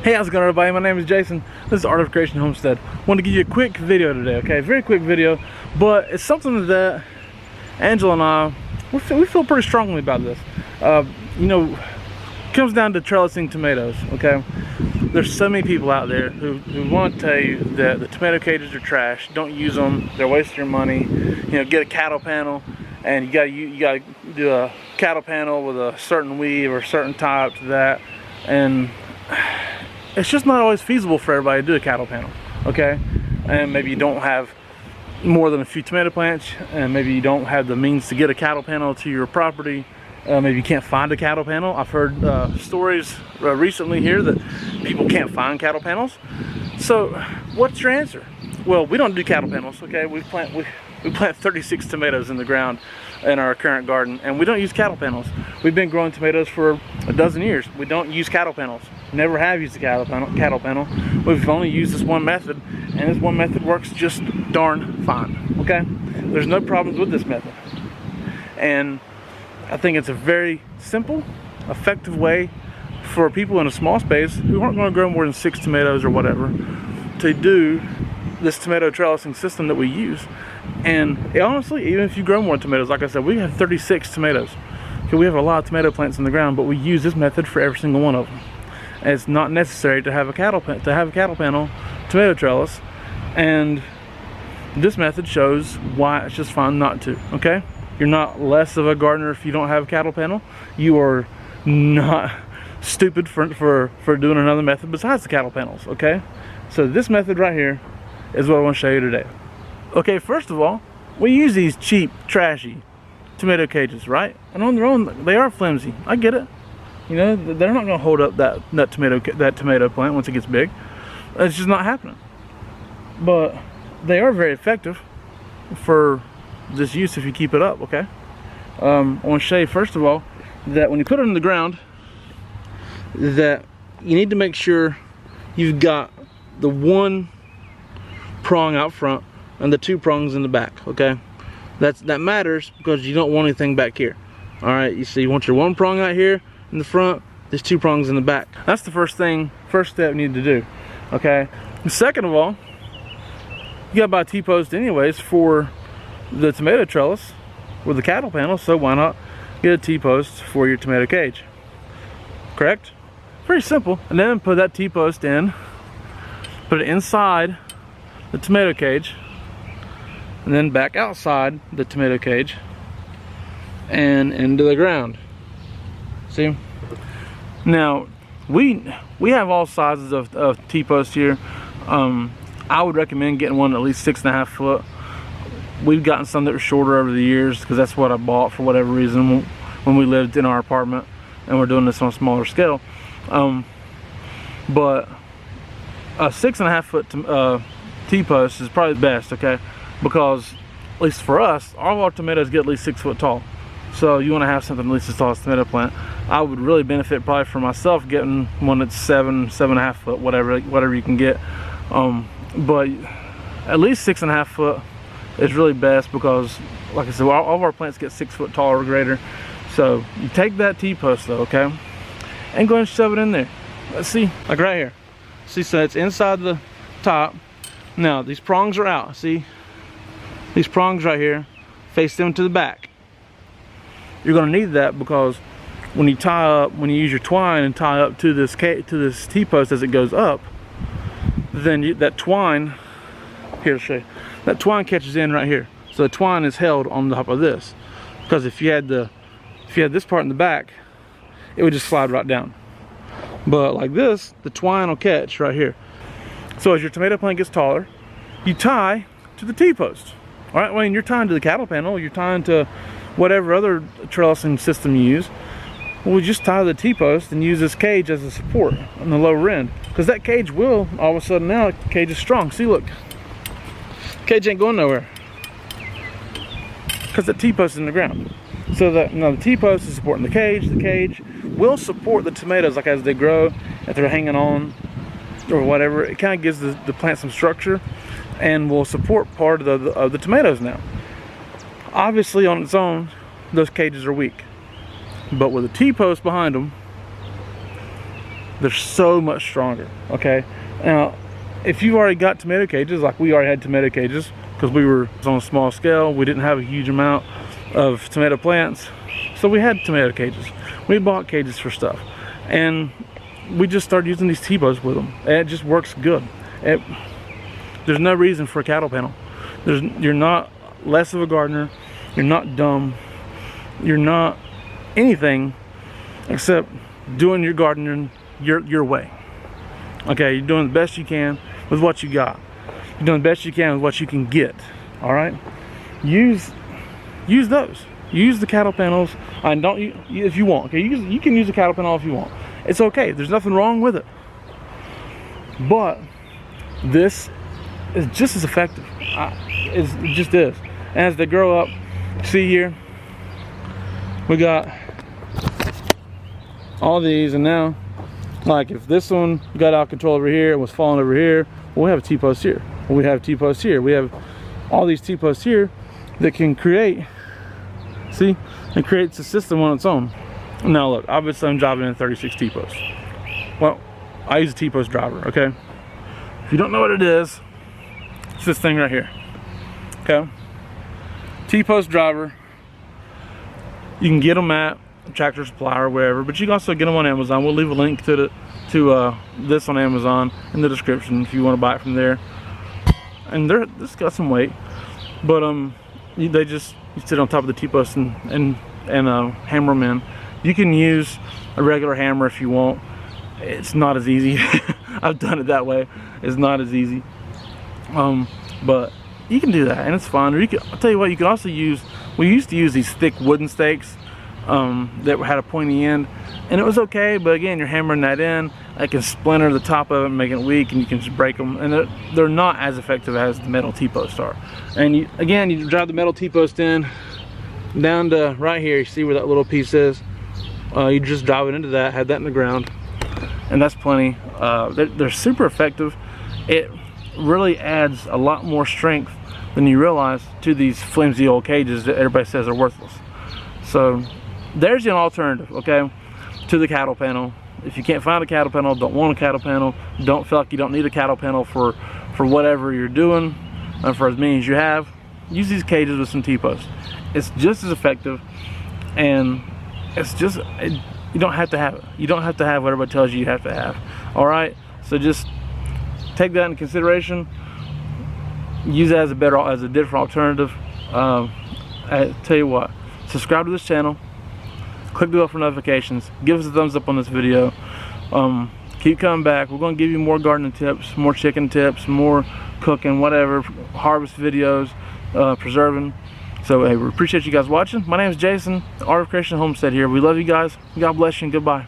Hey, how's it going, everybody? My name is Jason. This is Art of Creation Homestead. Want to give you a quick video today, okay? Very quick video, but it's something that Angela and I, we feel pretty strongly about this. You know, it comes down to trellising tomatoes, okay? There's so many people out there who want to tell you that the tomato cages are trash. Don't use them. They're wasting your money. You know, get a cattle panel, and you gotta do a cattle panel with a certain weave or a certain type to that, and it's just not always feasible for everybody to do a cattle panel, okay? And maybe you don't have more than a few tomato plants, and maybe you don't have the means to get a cattle panel to your property. Maybe you can't find a cattle panel. I've heard stories recently here that people can't find cattle panels. So what's your answer? Well, we don't do cattle panels, okay? We plant 36 tomatoes in the ground in our current garden, and we don't use cattle panels. We've been growing tomatoes for a dozen years. We don't use cattle panels. Never have used a cattle panel. We've only used this one method, and this one method works just darn fine, okay? There's no problems with this method. And I think it's a very simple, effective way for people in a small space who aren't going to grow more than 6 tomatoes or whatever to do this tomato trellising system that we use. And honestly, even if you grow more tomatoes, like I said, we have 36 tomatoes. Okay, we have a lot of tomato plants in the ground, but we use this method for every single one of them. And it's not necessary to have a cattle panel tomato trellis, and this method shows why it's just fine not to. Okay, you're not less of a gardener if you don't have a cattle panel. You are not stupid for doing another method besides the cattle panels. Okay, so this method right here is what I want to show you today. Okay, first of all, we use these cheap, trashy tomato cages, right? And on their own, they are flimsy. I get it. You know, they're not going to hold up that tomato plant once it gets big. It's just not happening. But they are very effective for this use if you keep it up, okay? I want to show you, first of all, that when you put it in the ground, that you need to make sure you've got the one prong out front and the 2 prongs in the back, okay? That matters because you don't want anything back here. All right, you see, you want your 1 prong out here in the front, there's 2 prongs in the back. That's the first step you need to do, okay? And second of all, you gotta buy a T-post anyways for the tomato trellis with the cattle panel, so why not get a T-post for your tomato cage? Correct? Pretty simple. And then put that T-post in, put it inside the tomato cage, and then back outside the tomato cage and into the ground. See? Now we have all sizes of T-posts here. I would recommend getting one at least 6.5 foot. We've gotten some that were shorter over the years because that's what I bought for whatever reason when we lived in our apartment, and we're doing this on a smaller scale. But a 6.5 foot T-post is probably the best, okay? Because at least for us, all of our tomatoes get at least 6 foot tall. So you want to have something at least as tall as a tomato plant. I would really benefit probably for myself getting one that's 7.5 foot, whatever you can get. But at least 6.5 foot is really best because, like I said, all of our plants get 6 foot tall or greater. So you take that T-post though, okay, and go ahead and shove it in there. Let's see, like right here. See, so it's inside the top. Now these prongs are out. See, these prongs right here, face them to the back. You're going to need that because when you use your twine and tie up to this T-post as it goes up, then that twine, here to show you, that twine catches in right here. So the twine is held on the top of this, because if you had this part in the back, it would just slide right down. But like this, the twine will catch right here. So as your tomato plant gets taller, you tie to the T-post. All right, when you're tying to the cattle panel, you're tying to whatever other trellising system you use, we'll just tie the T-post and use this cage as a support on the lower end, because that cage will, all of a sudden now, the cage is strong. See, look, cage ain't going nowhere because the T-post is in the ground. So that now the T-post is supporting the cage will support the tomatoes, like as they grow, if they're hanging on or whatever. It kind of gives the plant some structure and will support part of the tomatoes. Now obviously on its own those cages are weak, but with a T-post behind them, they're so much stronger. Okay, now if you've already got tomato cages, like we already had tomato cages because we were on a small scale, we didn't have a huge amount of tomato plants, so we had tomato cages. We bought cages for stuff, and we just started using these T-posts with them, and it just works good. There's no reason for a cattle panel. You're not less of a gardener, you're not dumb, you're not anything except doing your gardening your way. Okay, you're doing the best you can with what you got. You're doing the best you can with what you can get. All right, use those. Use the cattle panels, and don't if you want. Okay, you can use the cattle panel if you want. It's okay. There's nothing wrong with it. But this is just as effective. It just is. And as they grow up, see here, we got all these, and now, like if this one got out of control over here and was falling over here, well, we have a T-post here. We have T-posts here. We have all these T-posts here that can create, see, it creates a system on its own. Now look, obviously I'm driving in 36 T-posts. Well, I use a T-post driver, okay? If you don't know what it is, it's this thing right here, okay? T-post driver. You can get them at Tractor Supply or wherever, but you can also get them on Amazon. We'll leave a link to this on Amazon in the description if you want to buy it from there. And this got some weight, but they just sit on top of the T-post and hammer them in. You can use a regular hammer if you want. It's not as easy. I've done it that way. It's not as easy, but you can do that, and it's fine. Or I'll tell you what, you can also use, we used to use these thick wooden stakes that had a pointy end, and it was okay, but again, you're hammering that in, it can splinter the top of it and make it weak, and you can just break them, and they're not as effective as the metal T-posts are. And you drive the metal T-post in down to right here. You see where that little piece is? You just drive it into that, have that in the ground, and that's plenty. They're super effective. It really adds a lot more strength than you realize to these flimsy old cages that everybody says are worthless. So there's an alternative, okay, to the cattle panel. If you can't find a cattle panel, don't want a cattle panel, don't feel like you don't need a cattle panel for whatever you're doing, and for as many as you have, use these cages with some T-posts. It's just as effective, and it's just, you don't have to have it. You don't have to have what everybody tells you have to have. All right, so just take that into consideration. Use that as a different alternative. I tell you what, subscribe to this channel, click the bell for notifications, give us a thumbs up on this video. Keep coming back. We're going to give you more gardening tips, more chicken tips, more cooking, whatever, harvest videos, preserving. So hey, we appreciate you guys watching. My name is Jason, Art of Creation Homestead here. We love you guys. God bless you, and goodbye.